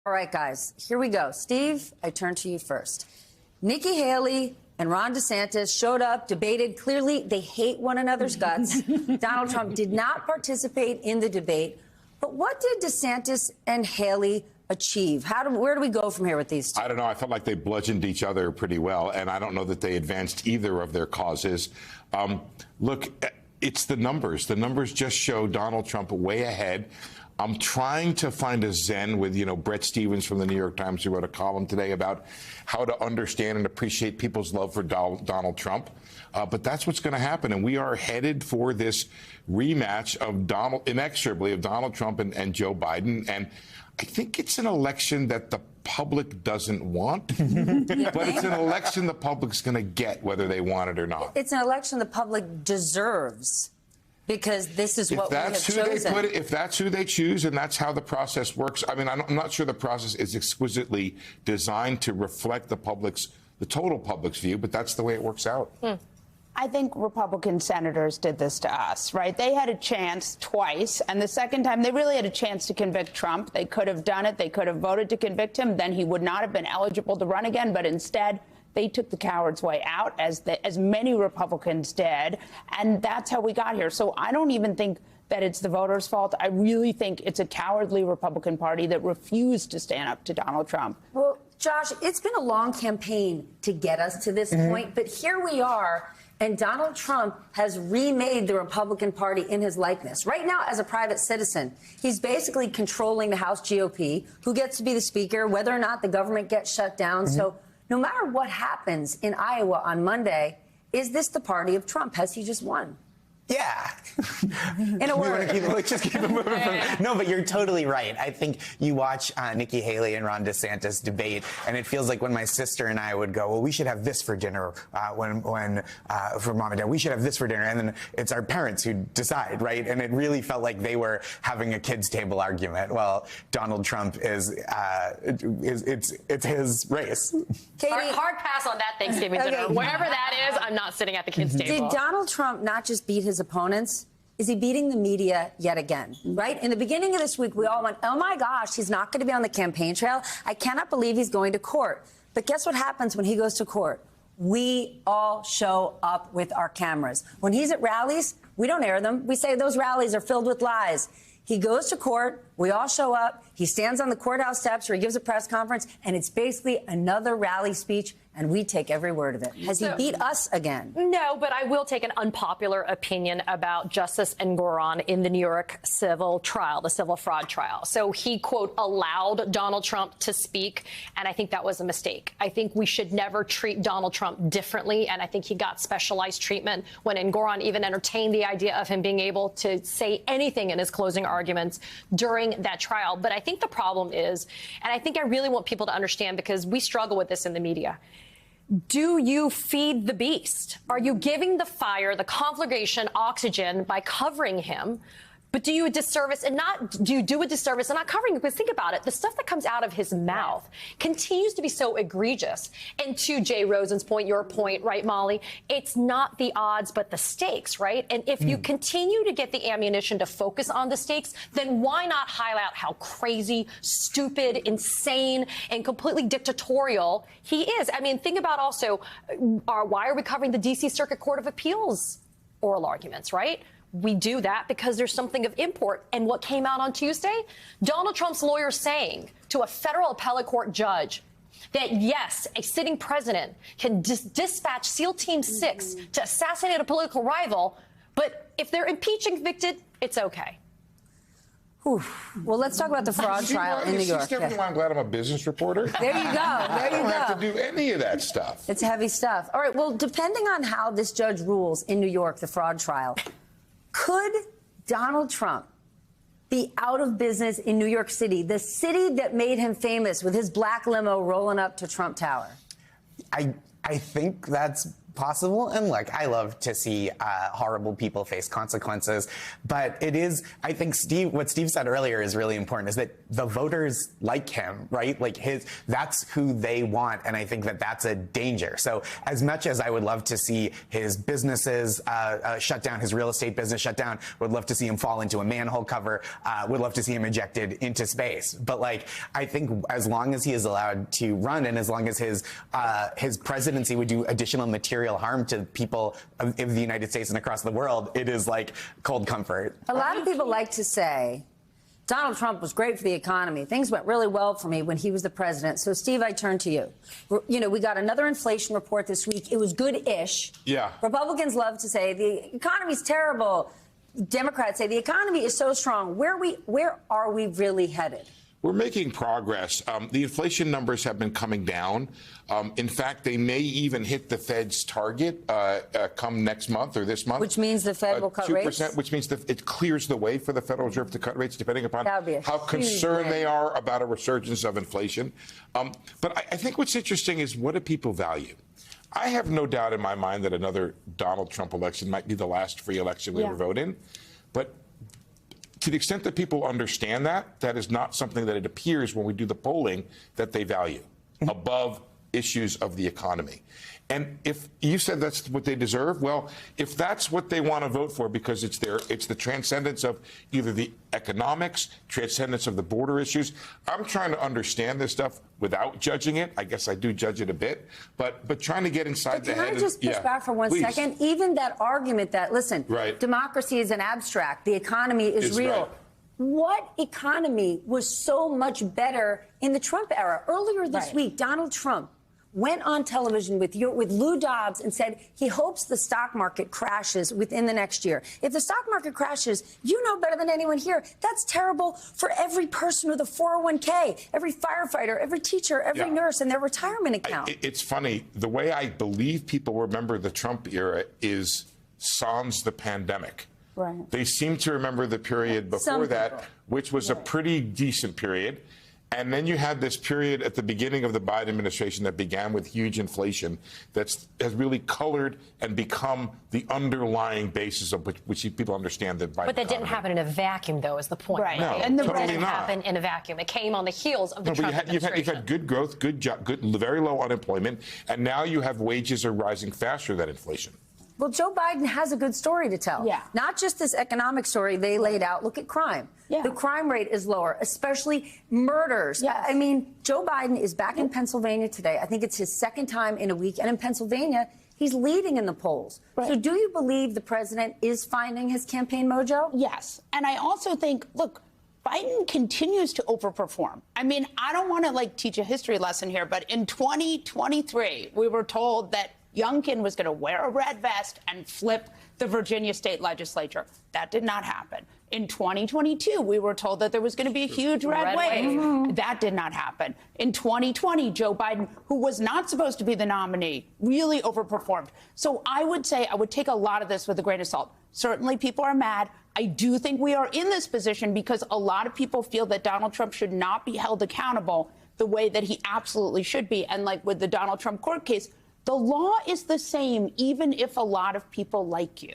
All right, guys, here we go. Steve, I turn to you first. Nikki Haley and Ron DeSantis showed up, debated. Clearly, they hate one another's guts. Donald Trump did not participate in the debate. But what did DeSantis and Haley achieve? Where do we go from here with these two? I don't know. I felt like they bludgeoned each other pretty well, and I don't know that they advanced either of their causes. Look, it's the numbers. The numbers just show Donald Trump way ahead. I'm trying to find a zen with, Bret Stephens from the New York Times, who wrote a column today about how to understand and appreciate people's love for Donald Trump. But that's what's going to happen. And we are headed for this rematch of inexorably of Donald Trump and Joe Biden. And I think it's an election that the public doesn't want, but it's an election the public's going to get whether they want it or not. It's an election the public deserves. Because this is what we have chosen. If that's who they choose and that's how the process works, I mean, I'm not sure the process is exquisitely designed to reflect the total public's view, but that's the way it works out. I think Republican senators did this to us, right? They had a chance twice, and the second time they really had a chance to convict Trump. They could have done it. They could have voted to convict him. Then he would not have been eligible to run again, but instead they took the coward's way out, as many Republicans did, and that's how we got here. So I don't even think that it's the voters' fault. I really think it's a cowardly Republican Party that refused to stand up to Donald Trump. Well, Josh, it's been a long campaign to get us to this point, but here we are, and Donald Trump has remade the Republican Party in his likeness. Right now, as a private citizen, he's basically controlling the House GOP, who gets to be the speaker, whether or not the government gets shut down. So no matter what happens in Iowa on Monday, is this the party of Trump? Has he just won? Yeah. In a word. Let's just keep it moving. No, but you're totally right. I think you watch Nikki Haley and Ron DeSantis debate, and it feels like when my sister and I would go, well, we should have this for dinner for mom and dad. We should have this for dinner. And then it's our parents who decide, right? And it really felt like they were having a kids' table argument. Well, Donald Trump it's his race. Katie, hard pass on that Thanksgiving dinner. Wherever that is, I'm not sitting at the kids' table. Did Donald Trump not just beat his opponents? Is he beating the media yet again? Right? In the beginning of this week, we all went, oh my gosh, he's not going to be on the campaign trail. I cannot believe he's going to court. But guess what happens when he goes to court? We all show up with our cameras. When he's at rallies, we don't air them. We say those rallies are filled with lies. He goes to court. We all show up. He stands on the courthouse steps or he gives a press conference, and it's basically another rally speech, and we take every word of it. Has he beat us again? No, but I will take an unpopular opinion about Justice Engoron in the New York civil trial, the civil fraud trial. So he, quote, allowed Donald Trump to speak, and I think that was a mistake. I think we should never treat Donald Trump differently, and I think he got specialized treatment when Engoron even entertained the idea of him being able to say anything in his closing arguments during that trial. But I think the problem is, and I think I really want people to understand, because we struggle with this in the media, do you feed the beast? Are you giving the fire, the conflagration, oxygen by covering him? But do you a disservice and do you do a disservice and not covering him? Because think about it, the stuff that comes out of his mouth continues to be so egregious. And to Jay Rosen's point, your point, right, Molly, it's not the odds, but the stakes, right? And if you continue to get the ammunition to focus on the stakes, then why not highlight how crazy, stupid, insane, and completely dictatorial he is? I mean, think about also, why are we covering the D.C. Circuit Court of Appeals oral arguments, right? We do that because there's something of import. And what came out on Tuesday? Donald Trump's lawyer saying to a federal appellate court judge that, yes, a sitting president can dispatch SEAL Team 6 to assassinate a political rival, but if they're impeached and convicted, it's okay. Whew. Well, let's talk about the fraud trial in New York. I'm glad I'm a business reporter. There you go. There you go. I don't have to do any of that stuff. It's heavy stuff. All right. Well, depending on how this judge rules in New York, the fraud trial, could Donald Trump be out of business in New York City, the city that made him famous with his black limo rolling up to Trump Tower? I think that's possible. And look, I love to see horrible people face consequences. But it is, I think what Steve said earlier is really important, is that the voters like him, right? Like that's who they want. And I think that that's a danger. So as much as I would love to see his businesses shut down, his real estate business shut down, would love to see him fall into a manhole cover, would love to see him ejected into space. But like, I think as long as he is allowed to run, and as long as his presidency would do additional material harm to people of the United States and across the world, it is like cold comfort. A lot of people like to say Donald Trump was great for the economy. Things went really well for me when he was the president. So, Steve, I turn to you. You know, we got another inflation report this week. It was good-ish. Yeah. Republicans love to say the economy's terrible. Democrats say the economy is so strong. Where are we really headed? We're making progress. The inflation numbers have been coming down. In fact, they may even hit the Fed's target come next month or this month. Which means the Fed will cut 2%, rates? which means that it clears the way for the Federal Reserve to cut rates, depending upon how concerned win. they are about a resurgence of inflation. But I think what's interesting is, what do people value? I have no doubt in my mind that another Donald Trump election might be the last free election we ever vote in. But to the extent that people understand that, that is not something that it appears when we do the polling that they value above issues of the economy. And if you said that's what they deserve, well, if that's what they want to vote for because it's the transcendence of either the economics, transcendence of the border issues. I'm trying to understand this stuff without judging it. I guess I do judge it a bit, but trying to get inside the head. Can I just push back for one second? Even that argument that, listen, democracy is an abstract, the economy is real. Right. What economy was so much better in the Trump era? Earlier this week, Donald Trump went on television with Lou Dobbs and said he hopes the stock market crashes within the next year. If the stock market crashes, you know better than anyone here, that's terrible for every person with a 401k, every firefighter, every teacher, every nurse, and their retirement account. It's funny. The way I believe people remember the Trump era is sans the pandemic. Right. They seem to remember the period before that, which was a pretty decent period. And then you had this period at the beginning of the Biden administration that began with huge inflation that has really colored and become the underlying basis of which people understand the Biden But that didn't economy. happen in a vacuum, though, is the point. Right. No, And the totally It didn't not. happen in a vacuum. It came on the heels of the Trump administration. You've had good growth, good job, very low unemployment, and now you have wages are rising faster than inflation. Well, Joe Biden has a good story to tell. Yeah. Not just this economic story they laid out. Look at crime. Yeah. The crime rate is lower, especially murders. Yes. I mean, Joe Biden is back in Pennsylvania today. I think it's his second time in a week. And in Pennsylvania, he's leading in the polls. Right. So do you believe the president is finding his campaign mojo? Yes. And I also think, look, Biden continues to overperform. I mean, I don't want to teach a history lesson here, but in 2023, we were told that Youngkin was going to wear a red vest and flip the Virginia state legislature. That did not happen. In 2022, we were told that there was going to be a huge red wave. That did not happen. In 2020, Joe Biden, who was not supposed to be the nominee, really overperformed. So I would say I would take a lot of this with a grain of salt. Certainly people are mad. I do think we are in this position because a lot of people feel that Donald Trump should not be held accountable the way that he absolutely should be. And like with the Donald Trump court case, the law is the same, even if a lot of people like you.